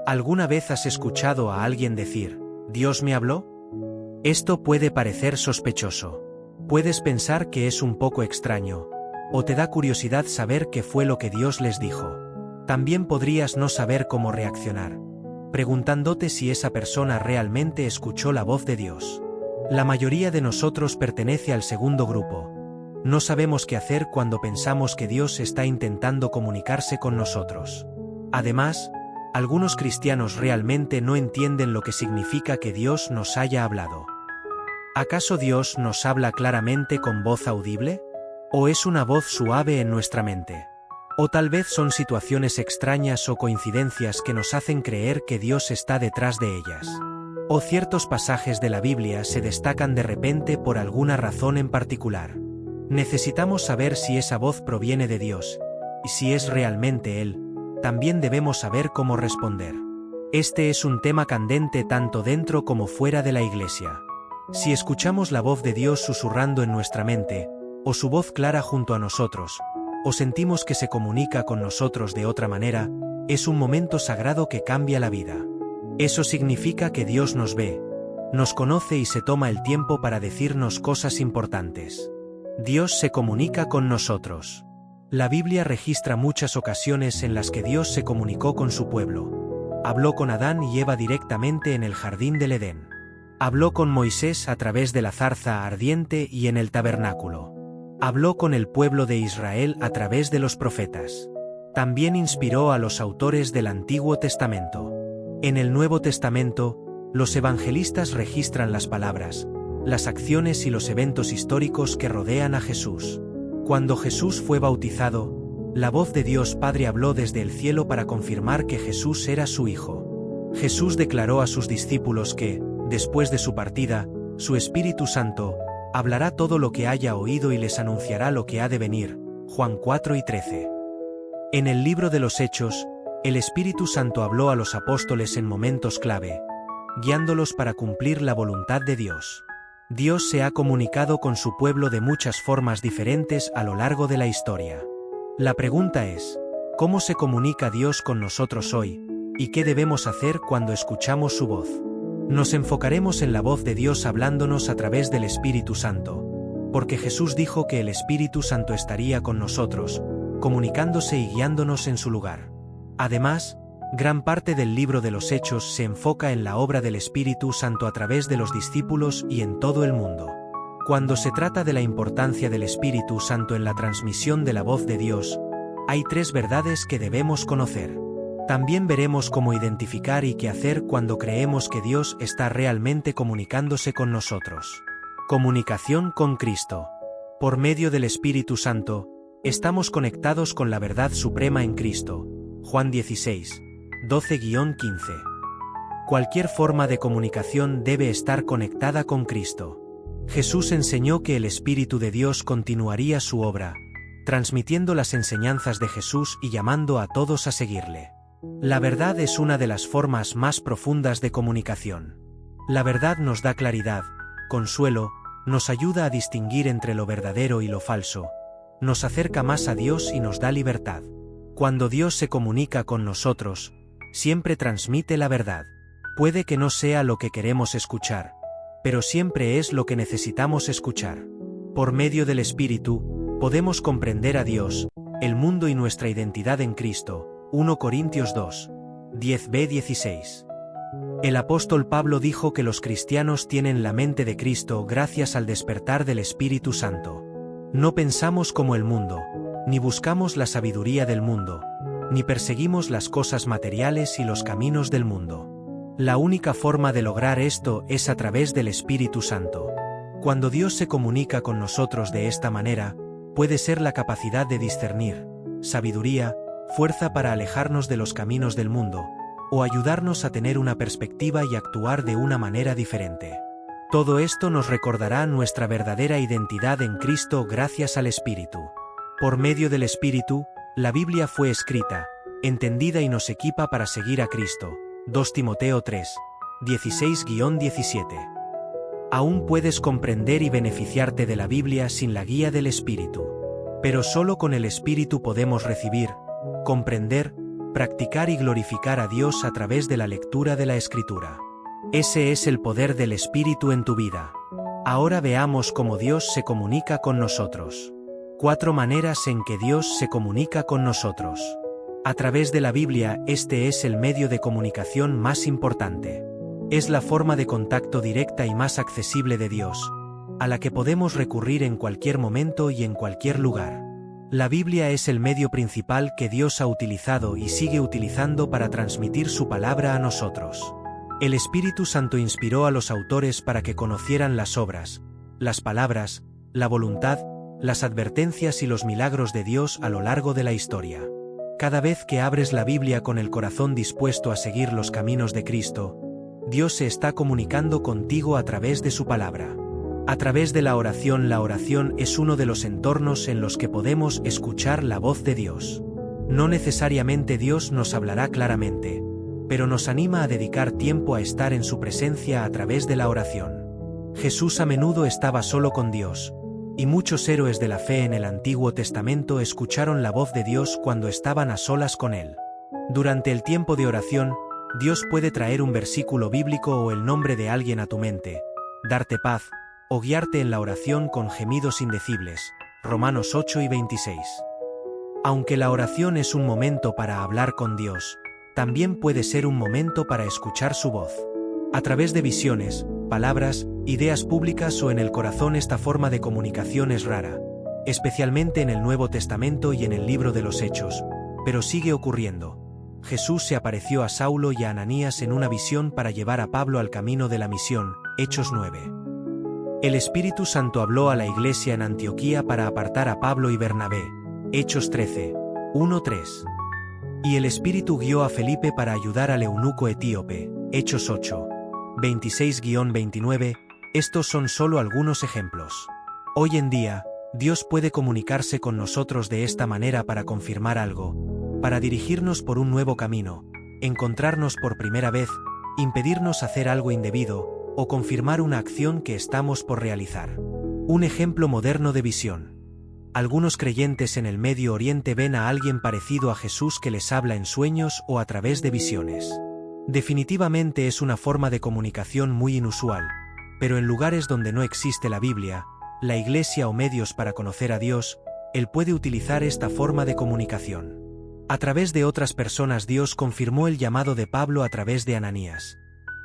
¿Alguna vez has escuchado a alguien decir, ¿Dios me habló? Esto puede parecer sospechoso. Puedes pensar que es un poco extraño, o te da curiosidad saber qué fue lo que Dios les dijo. También podrías no saber cómo reaccionar, preguntándote si esa persona realmente escuchó la voz de Dios. La mayoría de nosotros pertenece al segundo grupo. No sabemos qué hacer cuando pensamos que Dios está intentando comunicarse con nosotros. Además, algunos cristianos realmente no entienden lo que significa que Dios nos haya hablado. ¿Acaso Dios nos habla claramente con voz audible? ¿O es una voz suave en nuestra mente? O tal vez son situaciones extrañas o coincidencias que nos hacen creer que Dios está detrás de ellas. O ciertos pasajes de la Biblia se destacan de repente por alguna razón en particular. Necesitamos saber si esa voz proviene de Dios, y si es realmente Él, también debemos saber cómo responder. Este es un tema candente tanto dentro como fuera de la iglesia. Si escuchamos la voz de Dios susurrando en nuestra mente, o su voz clara junto a nosotros, o sentimos que se comunica con nosotros de otra manera, es un momento sagrado que cambia la vida. Eso significa que Dios nos ve, nos conoce y se toma el tiempo para decirnos cosas importantes. Dios se comunica con nosotros. La Biblia registra muchas ocasiones en las que Dios se comunicó con su pueblo. Habló con Adán y Eva directamente en el jardín del Edén. Habló con Moisés a través de la zarza ardiente y en el tabernáculo. Habló con el pueblo de Israel a través de los profetas. También inspiró a los autores del Antiguo Testamento. En el Nuevo Testamento, los evangelistas registran las palabras, las acciones y los eventos históricos que rodean a Jesús. Cuando Jesús fue bautizado, la voz de Dios Padre habló desde el cielo para confirmar que Jesús era su Hijo. Jesús declaró a sus discípulos que, después de su partida, su Espíritu Santo hablará todo lo que haya oído y les anunciará lo que ha de venir. Juan 4:13. En el libro de los Hechos, el Espíritu Santo habló a los apóstoles en momentos clave, guiándolos para cumplir la voluntad de Dios. Dios se ha comunicado con su pueblo de muchas formas diferentes a lo largo de la historia. La pregunta es, ¿cómo se comunica Dios con nosotros hoy? ¿Y qué debemos hacer cuando escuchamos su voz? Nos enfocaremos en la voz de Dios hablándonos a través del Espíritu Santo, porque Jesús dijo que el Espíritu Santo estaría con nosotros, comunicándose y guiándonos en su lugar. Además, gran parte del libro de los Hechos se enfoca en la obra del Espíritu Santo a través de los discípulos y en todo el mundo. Cuando se trata de la importancia del Espíritu Santo en la transmisión de la voz de Dios, hay 3 verdades que debemos conocer. También veremos cómo identificar y qué hacer cuando creemos que Dios está realmente comunicándose con nosotros. Comunicación con Cristo. Por medio del Espíritu Santo, estamos conectados con la verdad suprema en Cristo. Juan 16, 12-15. Cualquier forma de comunicación debe estar conectada con Cristo. Jesús enseñó que el Espíritu de Dios continuaría su obra, transmitiendo las enseñanzas de Jesús y llamando a todos a seguirle. La verdad es una de las formas más profundas de comunicación. La verdad nos da claridad, consuelo, nos ayuda a distinguir entre lo verdadero y lo falso, nos acerca más a Dios y nos da libertad. Cuando Dios se comunica con nosotros, siempre transmite la verdad. Puede que no sea lo que queremos escuchar, pero siempre es lo que necesitamos escuchar. Por medio del Espíritu, podemos comprender a Dios, el mundo y nuestra identidad en Cristo. 1 Corintios 2, 10b-16. El apóstol Pablo dijo que los cristianos tienen la mente de Cristo gracias al despertar del Espíritu Santo. No pensamos como el mundo, ni buscamos la sabiduría del mundo, ni perseguimos las cosas materiales y los caminos del mundo. La única forma de lograr esto es a través del Espíritu Santo. Cuando Dios se comunica con nosotros de esta manera, puede ser la capacidad de discernir, sabiduría, fuerza para alejarnos de los caminos del mundo, o ayudarnos a tener una perspectiva y actuar de una manera diferente. Todo esto nos recordará nuestra verdadera identidad en Cristo gracias al Espíritu. Por medio del Espíritu, la Biblia fue escrita, entendida y nos equipa para seguir a Cristo. 2 Timoteo 3, 16-17. Aún puedes comprender y beneficiarte de la Biblia sin la guía del Espíritu. Pero solo con el Espíritu podemos recibir, comprender, practicar y glorificar a Dios a través de la lectura de la Escritura. Ese es el poder del Espíritu en tu vida. Ahora veamos cómo Dios se comunica con nosotros. 4 maneras en que Dios se comunica con nosotros. A través de la Biblia, este es el medio de comunicación más importante. Es la forma de contacto directa y más accesible de Dios, a la que podemos recurrir en cualquier momento y en cualquier lugar. La Biblia es el medio principal que Dios ha utilizado y sigue utilizando para transmitir su palabra a nosotros. El Espíritu Santo inspiró a los autores para que conocieran las obras, las palabras, la voluntad, las advertencias y los milagros de Dios a lo largo de la historia. Cada vez que abres la Biblia con el corazón dispuesto a seguir los caminos de Cristo, Dios se está comunicando contigo a través de su palabra. A través de la oración es uno de los entornos en los que podemos escuchar la voz de Dios. No necesariamente Dios nos hablará claramente, pero nos anima a dedicar tiempo a estar en su presencia a través de la oración. Jesús a menudo estaba solo con Dios, y muchos héroes de la fe en el Antiguo Testamento escucharon la voz de Dios cuando estaban a solas con Él. Durante el tiempo de oración, Dios puede traer un versículo bíblico o el nombre de alguien a tu mente, darte paz, o guiarte en la oración con gemidos indecibles. Romanos 8 y 26. Aunque la oración es un momento para hablar con Dios, también puede ser un momento para escuchar su voz. A través de visiones, palabras, ideas públicas o en el corazón, esta forma de comunicación es rara, especialmente en el Nuevo Testamento y en el libro de los Hechos, pero sigue ocurriendo. Jesús se apareció a Saulo y a Ananías en una visión para llevar a Pablo al camino de la misión, Hechos 9. El Espíritu Santo habló a la iglesia en Antioquía para apartar a Pablo y Bernabé, Hechos 13, 1-3. Y el Espíritu guió a Felipe para ayudar al eunuco etíope, Hechos 8, 26-29, estos son solo algunos ejemplos. Hoy en día, Dios puede comunicarse con nosotros de esta manera para confirmar algo, para dirigirnos por un nuevo camino, encontrarnos por primera vez, impedirnos hacer algo indebido, o confirmar una acción que estamos por realizar. Un ejemplo moderno de visión. Algunos creyentes en el Medio Oriente ven a alguien parecido a Jesús que les habla en sueños o a través de visiones. Definitivamente es una forma de comunicación muy inusual, pero en lugares donde no existe la Biblia, la Iglesia o medios para conocer a Dios, Él puede utilizar esta forma de comunicación. A través de otras personas Dios confirmó el llamado de Pablo a través de Ananías.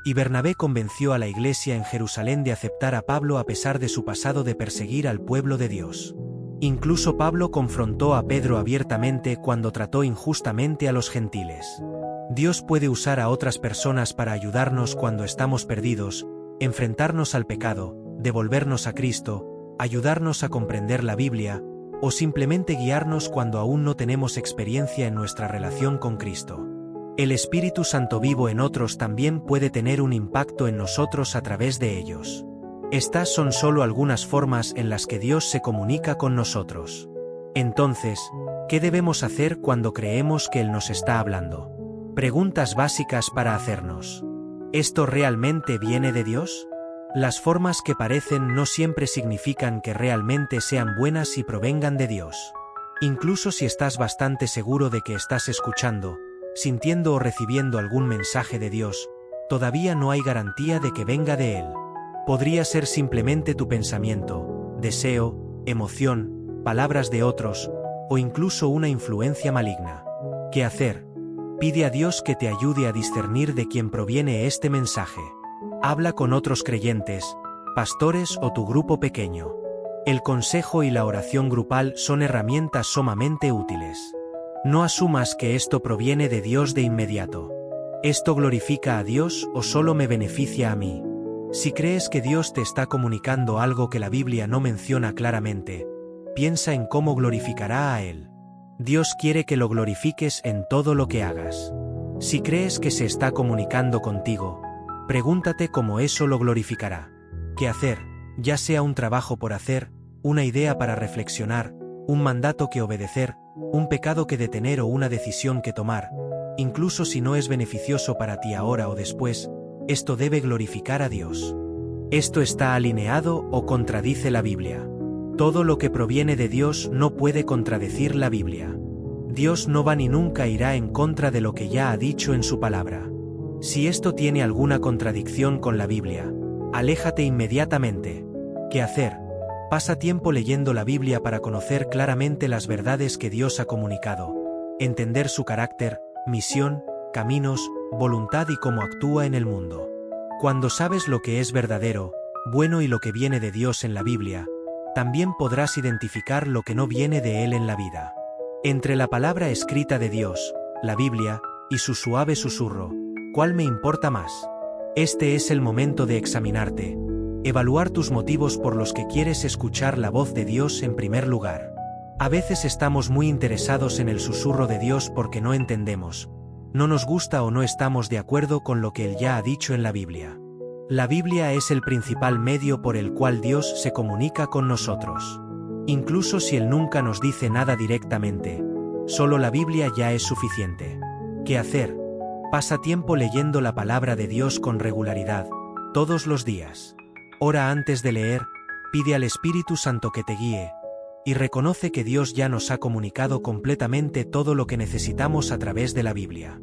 Y Bernabé convenció a la iglesia en Jerusalén de aceptar a Pablo a pesar de su pasado de perseguir al pueblo de Dios. Incluso Pablo confrontó a Pedro abiertamente cuando trató injustamente a los gentiles. Dios puede usar a otras personas para ayudarnos cuando estamos perdidos, enfrentarnos al pecado, devolvernos a Cristo, ayudarnos a comprender la Biblia, o simplemente guiarnos cuando aún no tenemos experiencia en nuestra relación con Cristo. El Espíritu Santo vivo en otros también puede tener un impacto en nosotros a través de ellos. Estas son solo algunas formas en las que Dios se comunica con nosotros. Entonces, ¿qué debemos hacer cuando creemos que Él nos está hablando? Preguntas básicas para hacernos. ¿Esto realmente viene de Dios? Las formas que parecen no siempre significan que realmente sean buenas y provengan de Dios. Incluso si estás bastante seguro de que estás escuchando, sintiendo o recibiendo algún mensaje de Dios, todavía no hay garantía de que venga de Él. Podría ser simplemente tu pensamiento, deseo, emoción, palabras de otros, o incluso una influencia maligna. ¿Qué hacer? Pide a Dios que te ayude a discernir de quién proviene este mensaje. Habla con otros creyentes, pastores o tu grupo pequeño. El consejo y la oración grupal son herramientas sumamente útiles. No asumas que esto proviene de Dios de inmediato. ¿Esto glorifica a Dios o solo me beneficia a mí? Si crees que Dios te está comunicando algo que la Biblia no menciona claramente, piensa en cómo glorificará a Él. Dios quiere que lo glorifiques en todo lo que hagas. Si crees que se está comunicando contigo, pregúntate cómo eso lo glorificará. ¿Qué hacer? Ya sea un trabajo por hacer, una idea para reflexionar, un mandato que obedecer, un pecado que detener o una decisión que tomar, incluso si no es beneficioso para ti ahora o después, esto debe glorificar a Dios. ¿Esto está alineado o contradice la Biblia? Todo lo que proviene de Dios no puede contradecir la Biblia. Dios no va ni nunca irá en contra de lo que ya ha dicho en su palabra. Si esto tiene alguna contradicción con la Biblia, aléjate inmediatamente. ¿Qué hacer? Pasa tiempo leyendo la Biblia para conocer claramente las verdades que Dios ha comunicado, entender su carácter, misión, caminos, voluntad y cómo actúa en el mundo. Cuando sabes lo que es verdadero, bueno y lo que viene de Dios en la Biblia, también podrás identificar lo que no viene de Él en la vida. Entre la palabra escrita de Dios, la Biblia, y su suave susurro, ¿cuál me importa más? Este es el momento de examinarte, evaluar tus motivos por los que quieres escuchar la voz de Dios en primer lugar. A veces estamos muy interesados en el susurro de Dios porque no entendemos, no nos gusta o no estamos de acuerdo con lo que Él ya ha dicho en la Biblia. La Biblia es el principal medio por el cual Dios se comunica con nosotros. Incluso si Él nunca nos dice nada directamente, solo la Biblia ya es suficiente. ¿Qué hacer? Pasa tiempo leyendo la palabra de Dios con regularidad, todos los días. Ora antes de leer, pide al Espíritu Santo que te guíe, y reconoce que Dios ya nos ha comunicado completamente todo lo que necesitamos a través de la Biblia.